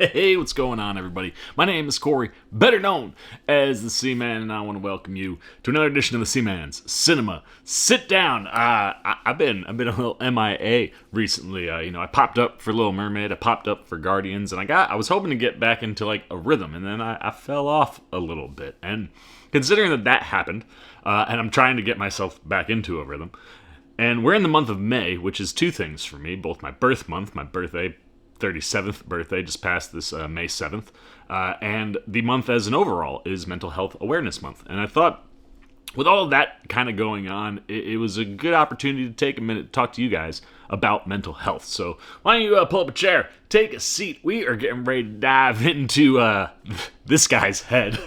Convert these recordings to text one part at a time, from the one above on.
Hey, what's going on, everybody? My name is Corey, better known as the Seaman, and I want to welcome you to another edition of the Seaman's Cinema Sit Down. I've been a little MIA recently. I popped up for Little Mermaid, I popped up for Guardians, and I was hoping to get back into like a rhythm, and then I fell off a little bit. And considering that happened, and I'm trying to get myself back into a rhythm, and we're in the month of May, which is two things for me: both my birth month, my birthday. 37th birthday just passed this May 7th, and the month as an overall is Mental Health Awareness Month. And I thought, with all of that kind of going on, it was a good opportunity to take a minute to talk to you guys about mental health. So why don't you pull up a chair, take a seat. We are getting ready to dive into this guy's head.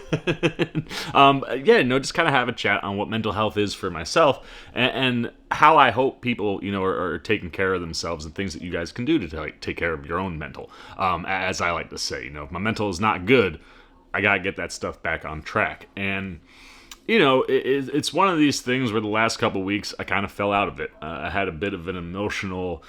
Just kind of have a chat on what mental health is for myself and how I hope people, are taking care of themselves and things that you guys can do to take care of your own mental. As I like to say, if my mental is not good, I got to get that stuff back on track. And it's one of these things where the last couple weeks I kind of fell out of it. I had a bit of an emotional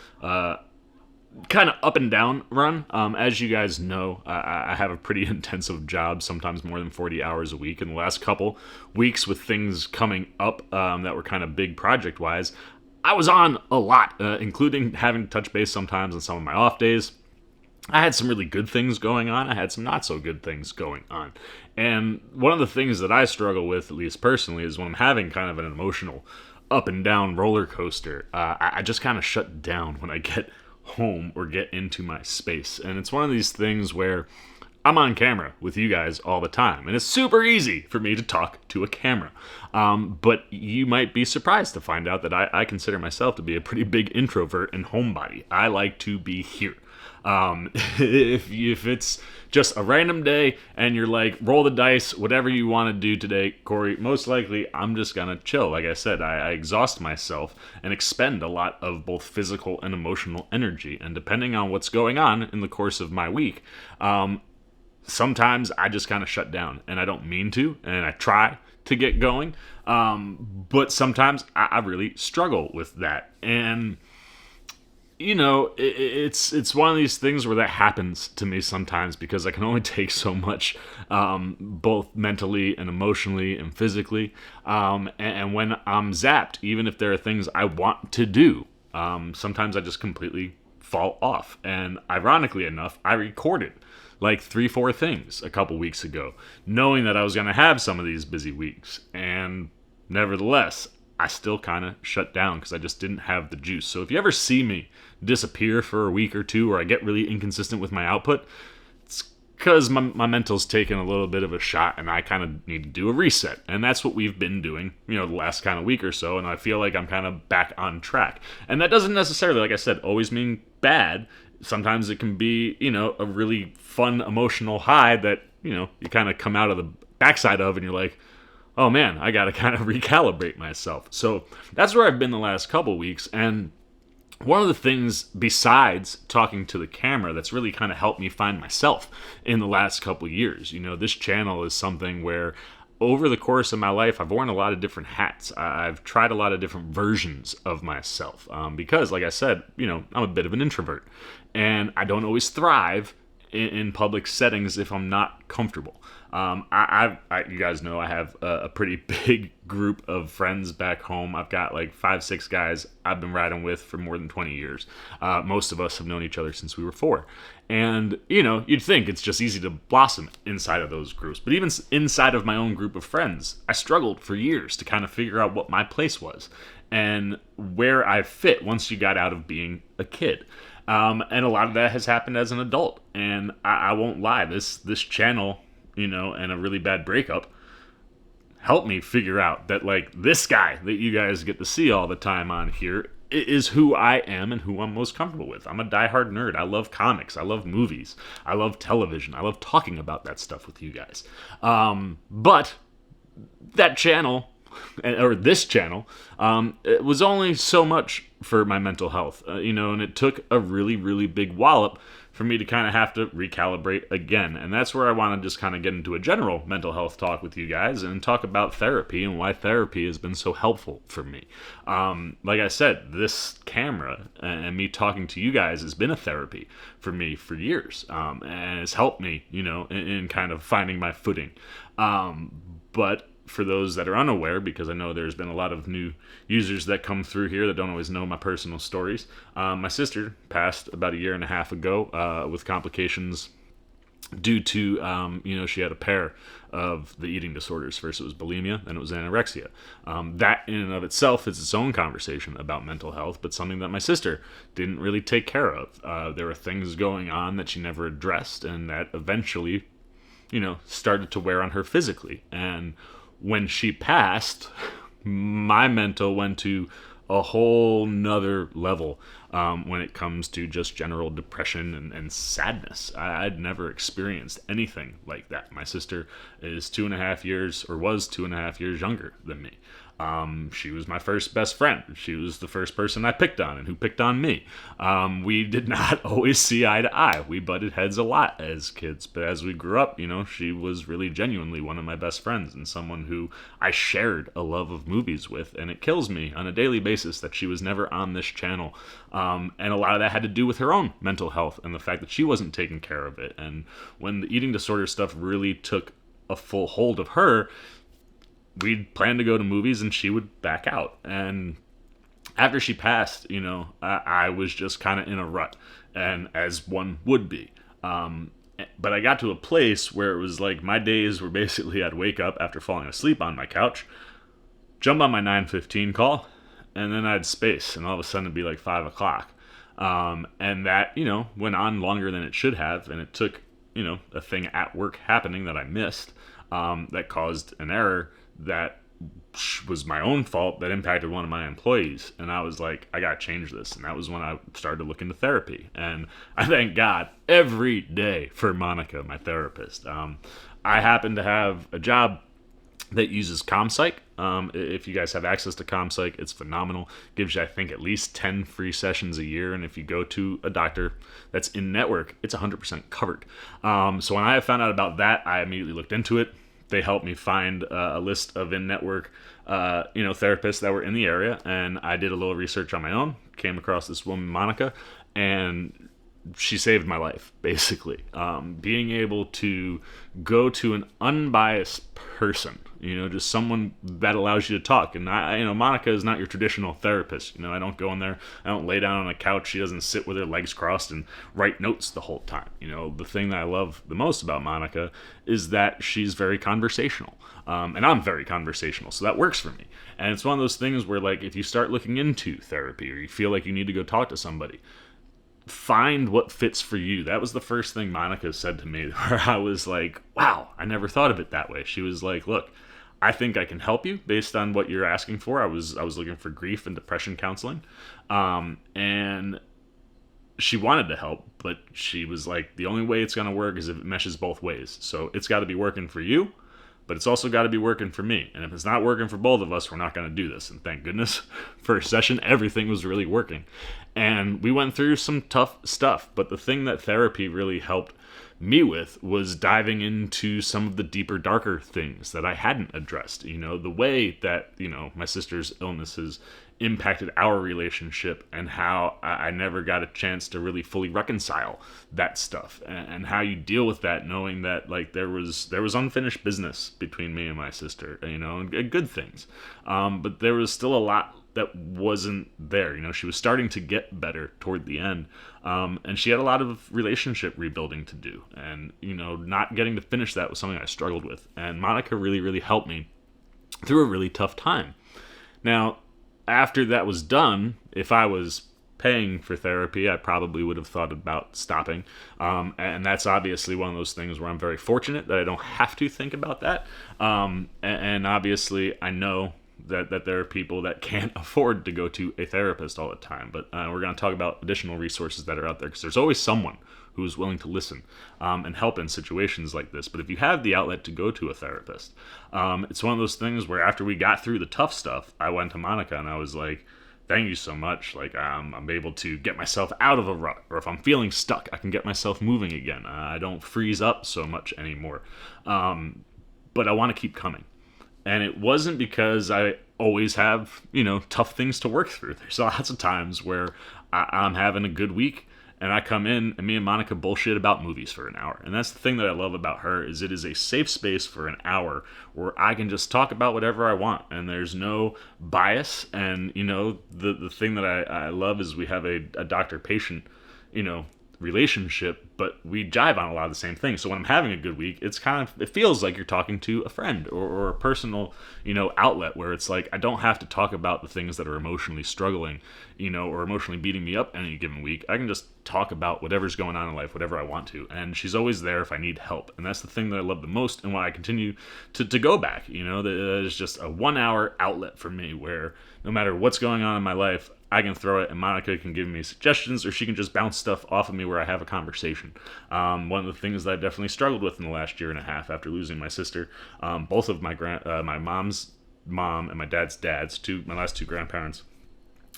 kind of up and down run. As you guys know, I have a pretty intensive job, sometimes more than 40 hours a week. In the last couple weeks with things coming up that were kind of big project-wise, I was on a lot, including having to touch base sometimes on some of my off days. I had some really good things going on. I had some not so good things going on. And one of the things that I struggle with, at least personally, is when I'm having kind of an emotional up and down roller coaster, I just kind of shut down when I get home or get into my space. And it's one of these things where I'm on camera with you guys all the time, and it's super easy for me to talk to a camera. But you might be surprised to find out that I consider myself to be a pretty big introvert and homebody. I like to be here. If it's just a random day and you're like, roll the dice, whatever you want to do today, Corey, most likely I'm just going to chill. Like I said, I exhaust myself and expend a lot of both physical and emotional energy. And depending on what's going on in the course of my week, sometimes I just kind of shut down, and I don't mean to, and I try to get going. But sometimes I really struggle with that. And it's one of these things where that happens to me sometimes because I can only take so much, both mentally and emotionally and physically. And when I'm zapped, even if there are things I want to do, sometimes I just completely fall off. And ironically enough, I recorded like 3-4 things a couple weeks ago, knowing that I was going to have some of these busy weeks. And nevertheless, I still kind of shut down because I just didn't have the juice. So if you ever see me disappear for a week or two, or I get really inconsistent with my output, it's because my mental's taken a little bit of a shot, and I kind of need to do a reset. And that's what we've been doing, the last kind of week or so, and I feel like I'm kind of back on track. And that doesn't necessarily, like I said, always mean bad. Sometimes it can be, a really fun emotional high that, you kind of come out of the backside of, and you're like, oh man, I gotta kind of recalibrate myself. So that's where I've been the last couple weeks. And one of the things besides talking to the camera that's really kind of helped me find myself in the last couple years, this channel is something where over the course of my life, I've worn a lot of different hats. I've tried a lot of different versions of myself because, like I said, I'm a bit of an introvert, and I don't always thrive in public settings if I'm not comfortable. You guys know I have a pretty big group of friends back home. I've got like 5-6 guys I've been riding with for more than 20 years. Most of us have known each other since we were 4. And, you'd think it's just easy to blossom inside of those groups. But even inside of my own group of friends, I struggled for years to kind of figure out what my place was and where I fit once you got out of being a kid. And a lot of that has happened as an adult. And I won't lie, this channel, and a really bad breakup helped me figure out that, like, this guy that you guys get to see all the time on here is who I am and who I'm most comfortable with. I'm a diehard nerd. I love comics. I love movies. I love television. I love talking about that stuff with you guys. But that channel, or this channel, it was only so much for my mental health, and it took a really, really big wallop for me to kind of have to recalibrate again. And that's where I want to just kind of get into a general mental health talk with you guys and talk about therapy and why therapy has been so helpful for me. Like I said, this camera and me talking to you guys has been a therapy for me for years, and has helped me, in kind of finding my footing. But for those that are unaware, because I know there's been a lot of new users that come through here that don't always know my personal stories, my sister passed about a year and a half ago with complications due to, she had a pair of the eating disorders. First it was bulimia, then it was anorexia. That in and of itself is its own conversation about mental health, but something that my sister didn't really take care of. There were things going on that she never addressed, and that eventually, started to wear on her physically. And when she passed, my mental went to a whole nother level when it comes to just general depression and sadness. I'd never experienced anything like that. My sister is 2.5 years, or was 2.5 years younger than me. She was my first best friend. She was the first person I picked on and who picked on me. We did not always see eye to eye. We butted heads a lot as kids, but as we grew up, she was really genuinely one of my best friends and someone who I shared a love of movies with, and it kills me on a daily basis that she was never on this channel. And a lot of that had to do with her own mental health and the fact that she wasn't taking care of it. And when the eating disorder stuff really took a full hold of her, we'd plan to go to movies and she would back out. And after she passed, I was just kind of in a rut, and as one would be. But I got to a place where it was like my days were basically I'd wake up after falling asleep on my couch, jump on my 9:15 call, and then I'd space, and all of a sudden it'd be like 5 o'clock. And that, went on longer than it should have, and it took, a thing at work happening that I missed, that caused an error that was my own fault that impacted one of my employees. And I was like, I gotta change this. And that was when I started to look into therapy. And I thank God every day for Monica, my therapist. I happen to have a job that uses ComPsych. If you guys have access to ComPsych, it's phenomenal. Gives you, I think, at least 10 free sessions a year. And if you go to a doctor that's in network, it's 100% covered. So when I found out about that, I immediately looked into it. They helped me find a list of in-network, therapists that were in the area, and I did a little research on my own. Came across this woman, Monica, and she saved my life, basically. Being able to go to an unbiased person, just someone that allows you to talk. And Monica is not your traditional therapist. I don't go in there, I don't lay down on a couch. She doesn't sit with her legs crossed and write notes the whole time. The thing that I love the most about Monica is that she's very conversational. And I'm very conversational, so that works for me. And it's one of those things where, like, if you start looking into therapy or you feel like you need to go talk to somebody, find what fits for you. That was the first thing Monica said to me, where I was like, wow, I never thought of it that way. She was like, look, I think I can help you based on what you're asking for. I was looking for grief and depression counseling. And she wanted to help, but she was like, the only way it's going to work is if it meshes both ways. So it's got to be working for you, but it's also got to be working for me. And if it's not working for both of us, we're not going to do this. And thank goodness, first session, everything was really working. And we went through some tough stuff. But the thing that therapy really helped me with was diving into some of the deeper, darker things that I hadn't addressed. The way that, my sister's illnesses impacted our relationship, and how I never got a chance to really fully reconcile that stuff, and how you deal with that, knowing that, like, there was unfinished business between me and my sister, and good things, but there was still a lot that wasn't there. She was starting to get better toward the end, and she had a lot of relationship rebuilding to do, and not getting to finish that was something I struggled with, and Monica really, really helped me through a really tough time. Now, after that was done, if I was paying for therapy, I probably would have thought about stopping. And that's obviously one of those things where I'm very fortunate that I don't have to think about that. And obviously, I know that there are people that can't afford to go to a therapist all the time. But we're going to talk about additional resources that are out there, because there's always someone who is willing to listen and help in situations like this. But if you have the outlet to go to a therapist, it's one of those things where after we got through the tough stuff, I went to Monica and I was like, thank you so much. Like, I'm able to get myself out of a rut, or if I'm feeling stuck, I can get myself moving again. I don't freeze up so much anymore. But I want to keep coming. And it wasn't because I always have, tough things to work through. There's lots of times where I'm having a good week and I come in and me and Monica bullshit about movies for an hour. And that's the thing that I love about her is it is a safe space for an hour where I can just talk about whatever I want and there's no bias. And, the thing that I love is we have a doctor-patient, you know, relationship, but we jive on a lot of the same things. So when I'm having a good week, it feels like you're talking to a friend or a personal, outlet where it's like I don't have to talk about the things that are emotionally struggling, or emotionally beating me up any given week. I can just talk about whatever's going on in life, whatever I want to. And she's always there if I need help. And that's the thing that I love the most and why I continue to go back. That is just a 1 hour outlet for me where no matter what's going on in my life, I can throw it and Monica can give me suggestions or she can just bounce stuff off of me where I have a conversation. One of the things that I definitely struggled with in the last year and a half after losing my sister, both of my mom's mom and my dad's my last two grandparents,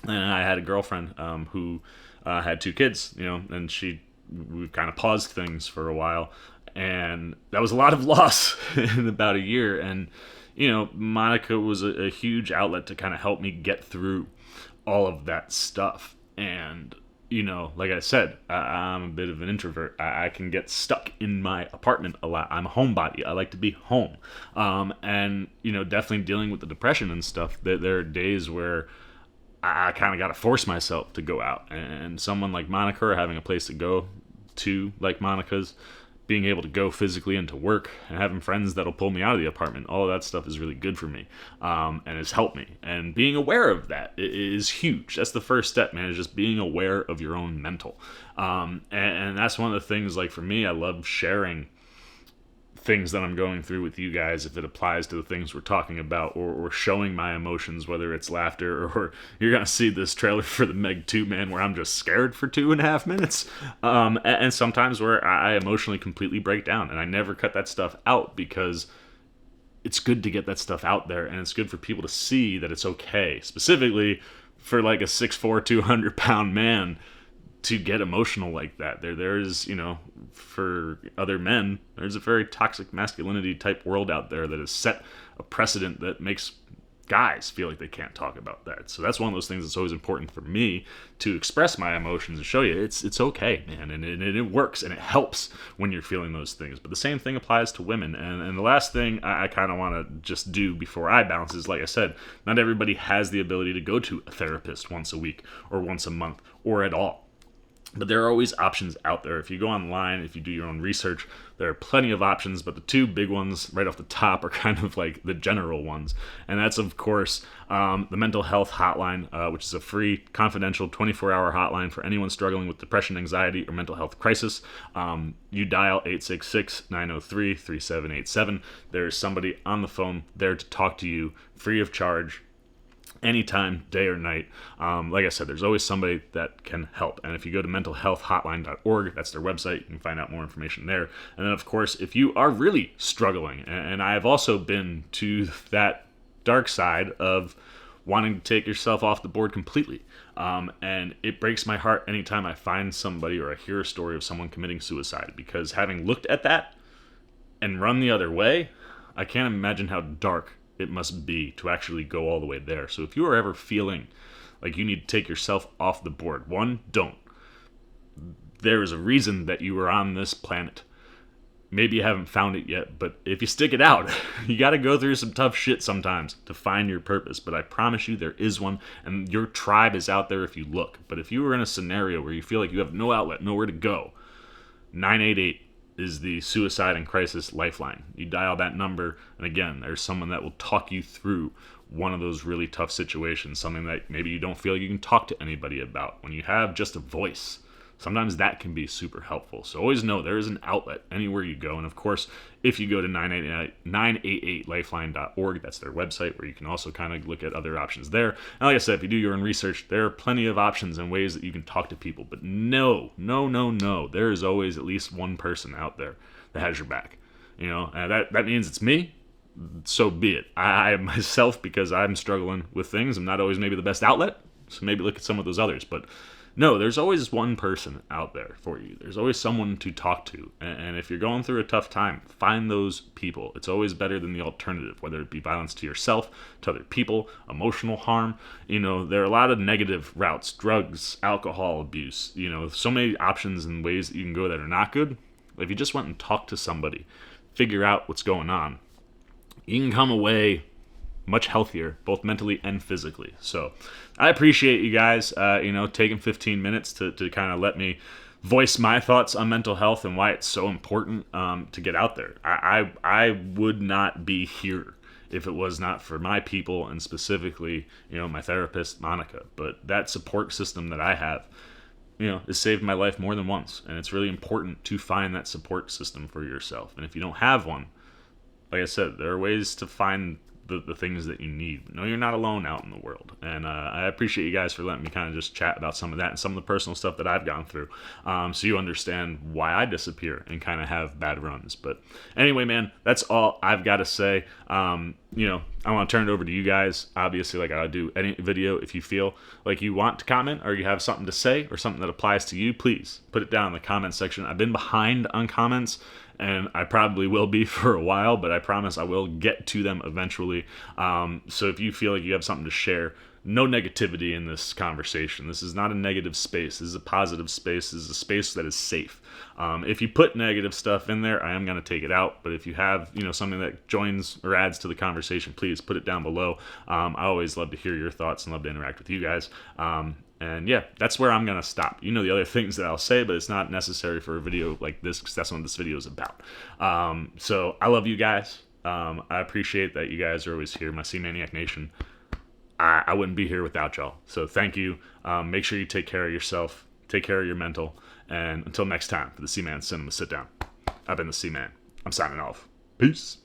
and I had a girlfriend who had two kids, and we kind of paused things for a while, and that was a lot of loss in about a year. And Monica was a huge outlet to kind of help me get through all of that stuff. And like I said, I'm a bit of an introvert. I can get stuck in my apartment a lot. I'm a homebody. I like to be home. And definitely dealing with the depression and stuff, there are days where I kind of got to force myself to go out. And someone like Monica, or having a place to go to like Monica's, being able to go physically into work and having friends that'll pull me out of the apartment, all of that stuff is really good for me, and has helped me. And being aware of that is huge. That's the first step, man, is just being aware of your own mental. And that's one of the things, like for me, I love sharing things that I'm going through with you guys if it applies to the things we're talking about, or showing my emotions, whether it's laughter or you're gonna see this trailer for the Meg 2, man, where I'm just scared for 2.5 minutes, and sometimes where I emotionally completely break down, and I never cut that stuff out because it's good to get that stuff out there, and it's good for people to see that it's okay, specifically for like a 6'4", 200-pound man to get emotional like that. There's for other men, there's a very toxic masculinity type world out there that has set a precedent that makes guys feel like they can't talk about that. So that's one of those things that's always important for me to express my emotions and show you it's okay, man, and it works and it helps when you're feeling those things. But the same thing applies to women. And the last thing I kind of want to just do before I bounce is, like I said, not everybody has the ability to go to a therapist once a week or once a month or at all. But there are always options out there. If you go online, if you do your own research, there are plenty of options. But the two big ones right off the top are kind of like the general ones. And that's, of course, the mental health hotline, which is a free, confidential 24-hour hotline for anyone struggling with depression, anxiety, or mental health crisis. You dial 866-903-3787. There's somebody on the phone there to talk to you free of charge, anytime, day or night. Like I said, there's always somebody that can help. And if you go to mentalhealthhotline.org, that's their website, you can find out more information there. And then, of course, if you are really struggling, and I have also been to that dark side of wanting to take yourself off the board completely. And it breaks my heart anytime I find somebody or I hear a story of someone committing suicide, because having looked at that and run the other way, I can't imagine how dark it must be to actually go all the way there. So if you are ever feeling like you need to take yourself off the board, one, don't. There is a reason that you are on this planet. Maybe you haven't found it yet, but if you stick it out, you got to go through some tough shit sometimes to find your purpose. But I promise you there is one, and your tribe is out there if you look. But if you are in a scenario where you feel like you have no outlet, nowhere to go, 988 is the suicide and crisis lifeline. You dial that number, and again, there's someone that will talk you through one of those really tough situations, something that maybe you don't feel like you can talk to anybody about. When you have just a voice, sometimes that can be super helpful. So always know there is an outlet anywhere you go. And of course, if you go to 988lifeline.org, that's their website, where you can also kind of look at other options there. And like I said, if you do your own research, there are plenty of options and ways that you can talk to people. But no, there is always at least one person out there that has your back. That means it's me. So be it. I myself, because I'm struggling with things, I'm not always maybe the best outlet, So maybe look at some of those others. But no, there's always one person out there for you. There's always someone to talk to. And if you're going through a tough time, find those people. It's always better than the alternative, whether it be violence to yourself, to other people, emotional harm. There are a lot of negative routes, drugs, alcohol abuse, so many options and ways that you can go that are not good. If you just went and talked to somebody, figure out what's going on, you can come away much healthier, both mentally and physically. So I appreciate you guys, taking 15 minutes to kind of let me voice my thoughts on mental health and why it's so important to get out there. I would not be here if it was not for my people and specifically, my therapist, Monica. But that support system that I have, has saved my life more than once. And it's really important to find that support system for yourself. And if you don't have one, like I said, there are ways to find the things that you need. No, you're not alone out in the world. And I appreciate you guys for letting me kind of just chat about some of that and some of the personal stuff that I've gone through, so you understand why I disappear and kind of have bad runs. But anyway, man, that's all I've got to say. I want to turn it over to you guys. Obviously, like I do any video, if you feel like you want to comment or you have something to say or something that applies to you, please put it down in the comment section. I've been behind on comments, and I probably will be for a while, but I promise I will get to them eventually. So if you feel like you have something to share, no negativity in this conversation. This is not a negative space. This is a positive space. This is a space that is safe. If you put negative stuff in there, I am going to take it out. But if you have, something that joins or adds to the conversation, please put it down below. I always love to hear your thoughts and love to interact with you guys. And yeah, that's where I'm going to stop. The other things that I'll say, but it's not necessary for a video like this because that's what this video is about. So I love you guys. I appreciate that you guys are always here, my C-Maniac Nation. I wouldn't be here without y'all. So thank you. Make sure you take care of yourself. Take care of your mental. And until next time, for the C-Man Cinema Sit Down, I've been the C-Man. I'm signing off. Peace.